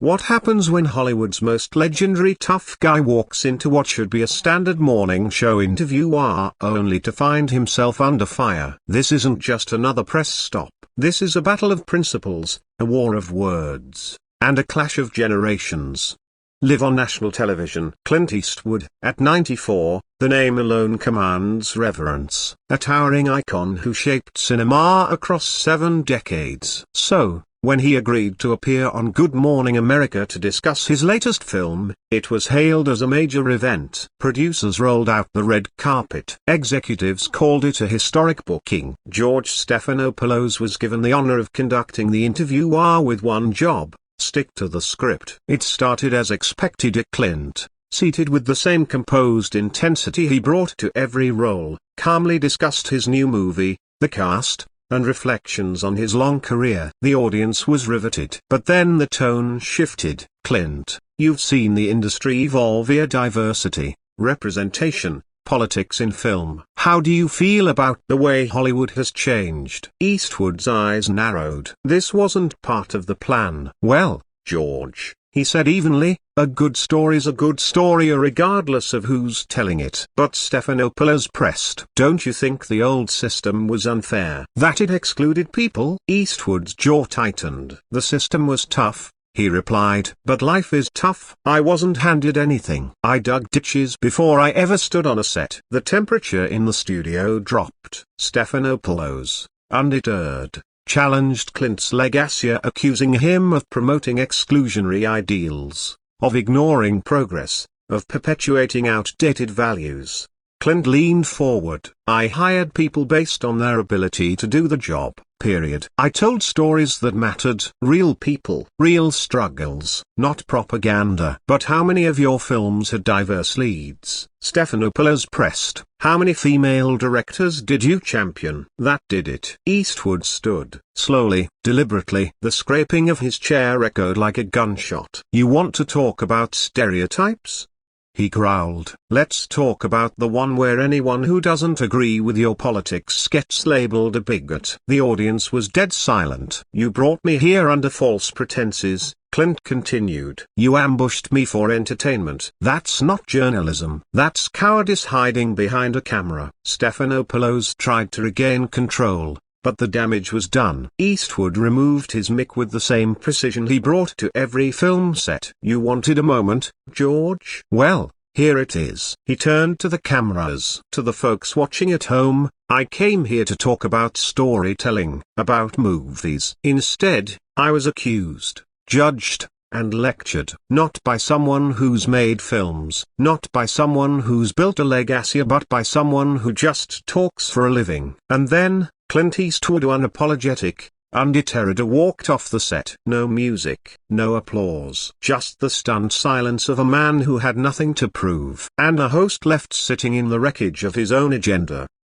What happens when Hollywood's most legendary tough guy walks into what should be a standard morning show interview only to find himself under fire? This isn't just another press stop. This is a battle of principles, a war of words, and a clash of generations. Live on national television. Clint Eastwood, at 94, the name alone commands reverence. A towering icon who shaped cinema across 7 decades. So, when he agreed to appear on Good Morning America to discuss his latest film, it was hailed as a major event. Producers rolled out the red carpet. Executives called it a historic booking. George Stephanopoulos was given the honor of conducting the interview with one job: stick to the script. It started as expected. Clint, seated with the same composed intensity he brought to every role, calmly discussed his new movie, the cast, and reflections on his long career. The audience was riveted. But then the tone shifted. Clint, you've seen the industry evolve via diversity, representation, politics in film. How do you feel about the way Hollywood has changed? Eastwood's eyes narrowed. This wasn't part of the plan. Well, George, he said evenly, a good story's a good story regardless of who's telling it. But Stephanopoulos pressed. Don't you think the old system was unfair? That it excluded people? Eastwood's jaw tightened. The system was tough, he replied. But life is tough. I wasn't handed anything. I dug ditches before I ever stood on a set. The temperature in the studio dropped. Stephanopoulos, undeterred, challenged Clint's legacy, accusing him of promoting exclusionary ideals, of ignoring progress, of perpetuating outdated values. Clint leaned forward. I hired people based on their ability to do the job, period. I told stories that mattered. Real people. Real struggles. Not propaganda. But how many of your films had diverse leads? Stephanopoulos pressed. How many female directors did you champion? That did it. Eastwood stood, slowly, deliberately. The scraping of his chair echoed like a gunshot. You want to talk about stereotypes? He growled. Let's talk about the one where anyone who doesn't agree with your politics gets labeled a bigot. The audience was dead silent. You brought me here under false pretenses, Clint continued. You ambushed me for entertainment. That's not journalism. That's cowardice hiding behind a camera. Stephanopoulos tried to regain control, but the damage was done. Eastwood removed his mic with the same precision he brought to every film set. You wanted a moment, George? Well, here it is. He turned to the cameras. To the folks watching at home, I came here to talk about storytelling, about movies. Instead, I was accused, judged, and lectured. Not by someone who's made films, not by someone who's built a legacy, but by someone who just talks for a living. And then, Clint Eastwood, unapologetic, undeterred, walked off the set. No music, no applause, just the stunned silence of a man who had nothing to prove. And the host left sitting in the wreckage of his own agenda.